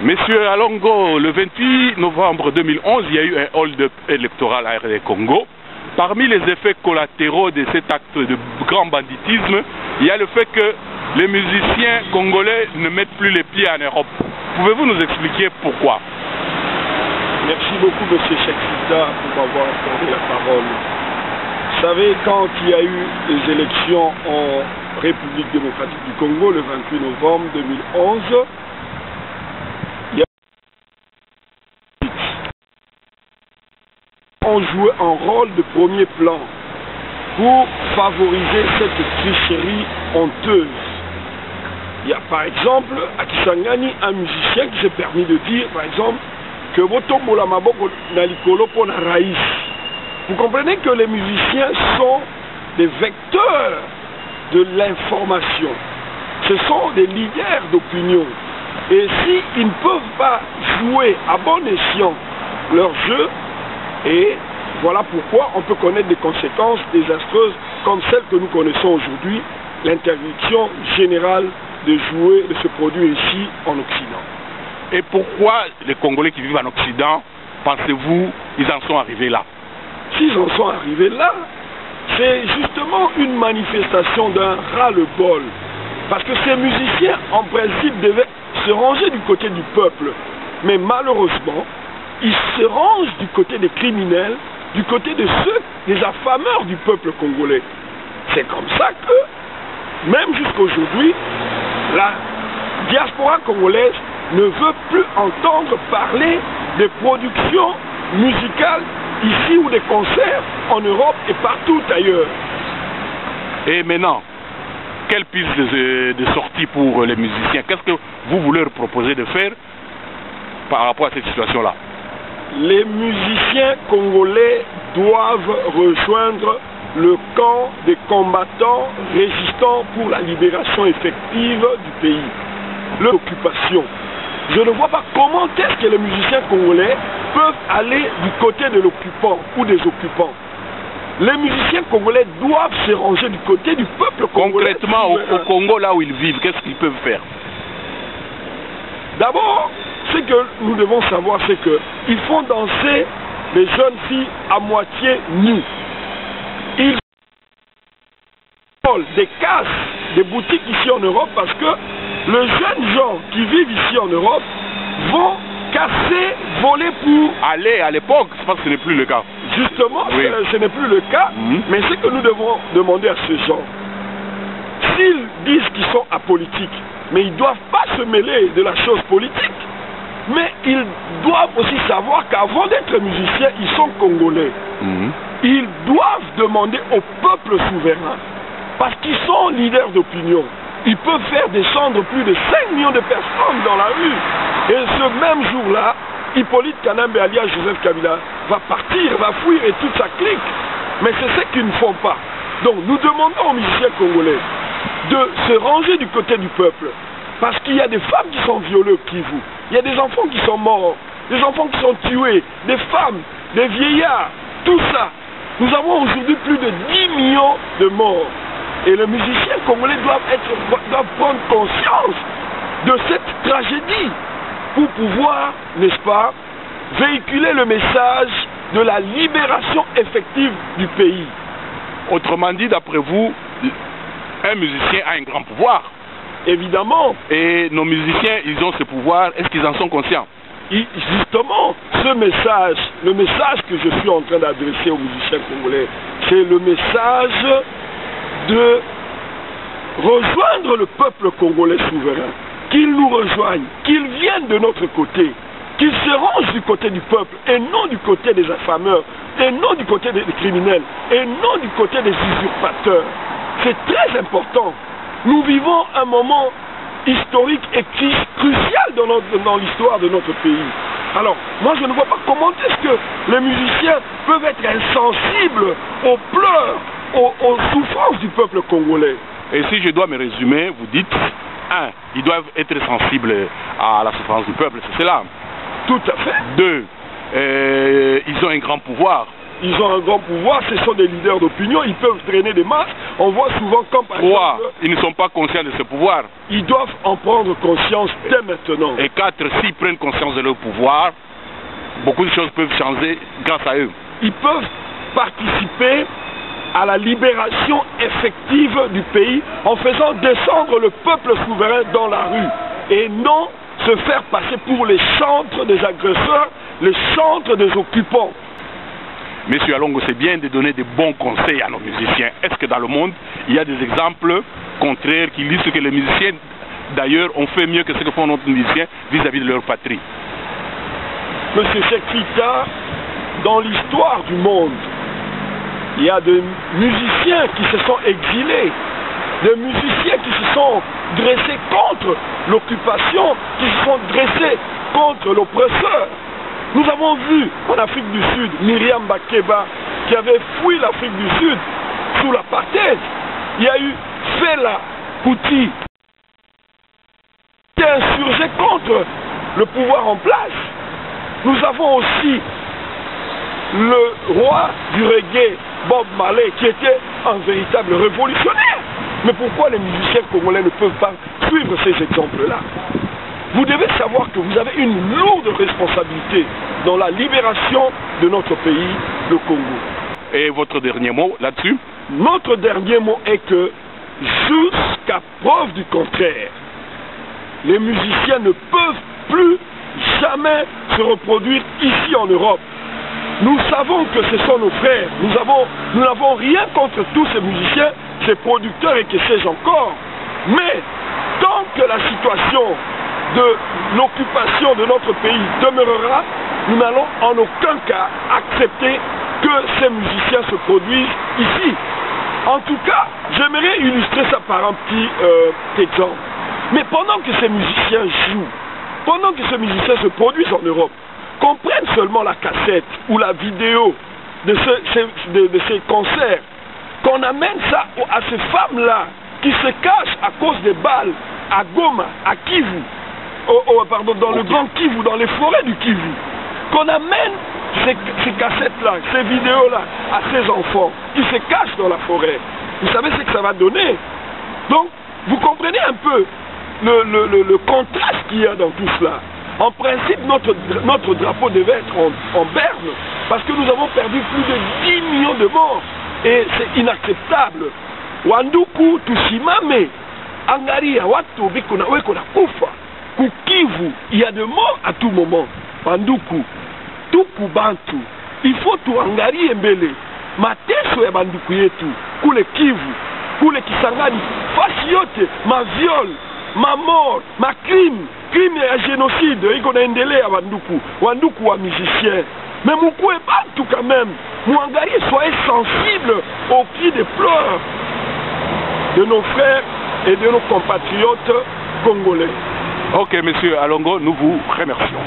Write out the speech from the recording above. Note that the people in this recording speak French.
Monsieur Alongo, le 28 novembre 2011, il y a eu un hold-up électoral à RD Congo. Parmi les effets collatéraux de cet acte de grand banditisme, il y a le fait que les musiciens congolais ne mettent plus les pieds en Europe. Pouvez-vous nous expliquer pourquoi? Merci beaucoup, monsieur Cheikh-Sita, pour m'avoir accordé la parole. Vous savez, quand il y a eu les élections en République démocratique du Congo, le 28 novembre 2011, ont joué un rôle de premier plan pour favoriser cette tricherie honteuse. Il y a par exemple à Kisangani un musicien qui s'est permis de dire par exemple que Botombola Maboko Nalikolo pour la raïs. Vous comprenez que les musiciens sont des vecteurs de l'information. Ce sont des leaders d'opinion. Et s'ils ne peuvent pas jouer à bon escient leur jeu, et voilà pourquoi on peut connaître des conséquences désastreuses comme celles que nous connaissons aujourd'hui, l'interdiction générale de jouer, de se produire ici en Occident. Et pourquoi les Congolais qui vivent en Occident, pensez-vous, ils en sont arrivés là? S'ils en sont arrivés là, c'est justement une manifestation d'un ras-le-bol. Parce que ces musiciens, en principe, devaient se ranger du côté du peuple. Mais malheureusement, ils se rangent du côté des criminels, du côté de ceux, des affameurs du peuple congolais. C'est comme ça que, même jusqu'à aujourd'hui, la diaspora congolaise ne veut plus entendre parler des productions musicales ici ou des concerts en Europe et partout ailleurs. Et maintenant, quelle piste de sortie pour les musiciens? Qu'est-ce que vous voulez leur proposer de faire par rapport à cette situation-là? Les musiciens congolais doivent rejoindre le camp des combattants résistants pour la libération effective du pays. L'occupation. Je ne vois pas comment est-ce que les musiciens congolais peuvent aller du côté de l'occupant ou des occupants. Les musiciens congolais doivent se ranger du côté du peuple congolais. Concrètement, au Congo, là où ils vivent, qu'est-ce qu'ils peuvent faire? D'abord, ce que nous devons savoir, c'est qu'ils font danser les jeunes filles à moitié nues. Ils volent des casses, des boutiques ici en Europe parce que les jeunes gens qui vivent ici en Europe vont casser, voler pour... Aller à l'époque, je pense que ce n'est plus le cas. Justement, oui. Ce n'est plus le cas, mais ce que nous devons demander à ces gens, s'ils disent qu'ils sont apolitiques, mais ils ne doivent pas se mêler de la chose politique, mais ils doivent aussi savoir qu'avant d'être musiciens, ils sont congolais. Ils doivent demander au peuple souverain, parce qu'ils sont leaders d'opinion. Ils peuvent faire descendre plus de 5 millions de personnes dans la rue. Et ce même jour-là, Hippolyte Kanambe alias Joseph Kabila va partir, va fuir et toute sa clique. Mais c'est ce qu'ils ne font pas. Donc nous demandons aux musiciens congolais de se ranger du côté du peuple. Parce qu'il y a des femmes qui sont violées au Kivu. Il y a des enfants qui sont morts, des enfants qui sont tués, des femmes, des vieillards, tout ça. Nous avons aujourd'hui plus de 10 millions de morts. Et les musiciens congolais doivent prendre conscience de cette tragédie pour pouvoir, n'est-ce pas, véhiculer le message de la libération effective du pays. Autrement dit, d'après vous, un musicien a un grand pouvoir. Évidemment. Et nos musiciens, ils ont ce pouvoir. Est-ce qu'ils en sont conscients? Justement, ce message, le message que je suis en train d'adresser aux musiciens congolais, c'est le message de rejoindre le peuple congolais souverain, qu'ils nous rejoignent, qu'ils viennent de notre côté, qu'ils se rangent du côté du peuple et non du côté des affameurs, et non du côté des criminels, et non du côté des usurpateurs. C'est très important. Nous vivons un moment historique et crucial dans l'histoire de notre pays. Alors, moi je ne vois pas comment est-ce que les musiciens peuvent être insensibles aux pleurs, aux souffrances du peuple congolais. Et si je dois me résumer, vous dites, 1, ils doivent être sensibles à la souffrance du peuple, c'est cela. Tout à fait. 2, ils ont un grand pouvoir. ils ont un grand pouvoir, ce sont des leaders d'opinion, ils peuvent traîner des masses. On voit souvent comme par exemple... Ils ne sont pas conscients de ce pouvoir. Ils doivent en prendre conscience dès maintenant. Et 4, s'ils prennent conscience de leur pouvoir, beaucoup de choses peuvent changer grâce à eux. Ils peuvent participer à la libération effective du pays en faisant descendre le peuple souverain dans la rue et non se faire passer pour les chantres des agresseurs, les chantres des occupants. Monsieur Alongo, c'est bien de donner de bons conseils à nos musiciens. Est-ce que dans le monde, il y a des exemples contraires qui disent que les musiciens, d'ailleurs, ont fait mieux que ce que font nos musiciens vis-à-vis de leur patrie? Monsieur Cheikh-Fita, dans l'histoire du monde, il y a des musiciens qui se sont exilés, des musiciens qui se sont dressés contre l'occupation, qui se sont dressés contre l'oppresseur. Nous avons vu en Afrique du Sud Myriam Makeba qui avait fui l'Afrique du Sud sous l'apartheid. Il y a eu Fela Kuti qui a insurgé contre le pouvoir en place. Nous avons aussi le roi du reggae, Bob Marley, qui était un véritable révolutionnaire. Mais pourquoi les musiciens congolais ne peuvent pas suivre ces exemples-là? Vous devez savoir que vous avez une lourde responsabilité dans la libération de notre pays, le Congo. Et votre dernier mot là-dessus? Notre dernier mot est que, jusqu'à preuve du contraire, les musiciens ne peuvent plus jamais se reproduire ici en Europe. Nous savons que ce sont nos frères. Nous n'avons rien contre tous ces musiciens, ces producteurs et que sais-je encore. Mais tant que la situation de l'occupation de notre pays demeurera, nous n'allons en aucun cas accepter que ces musiciens se produisent ici. En tout cas, j'aimerais illustrer ça par un petit exemple. Mais pendant que ces musiciens jouent, pendant que ces musiciens se produisent en Europe, qu'on prenne seulement la cassette ou la vidéo de ces concerts, qu'on amène ça à ces femmes-là qui se cachent à cause des balles à Goma, à Kivu, dans le Grand Kivu, dans les forêts du Kivu, qu'on amène ces cassettes-là, ces vidéos-là à ces enfants qui se cachent dans la forêt. Vous savez ce que ça va donner? Donc, vous comprenez un peu le contraste qu'il y a dans tout cela. En principe, notre drapeau devait être en berne, parce que nous avons perdu plus de 10 millions de morts. Et c'est inacceptable. Wanduku tusimame, angaria watu weko na kufa. Kukivu, il y a des morts à tout moment. Wanduku, tuku bantu, il faut tuangalie mbele. Mateso ya banduku yetu, kule Kivu, kule Kisangani, fasi yote, ma viol, ma mort, ma crime ya génocide, iko naendelea wanduku wa musiciens. Mais moukoue bantu quand même, mouangalie, soyez sensibles aux cris de pleurs de nos frères et de nos compatriotes congolais. Ok, monsieur Alongo, nous vous remercions.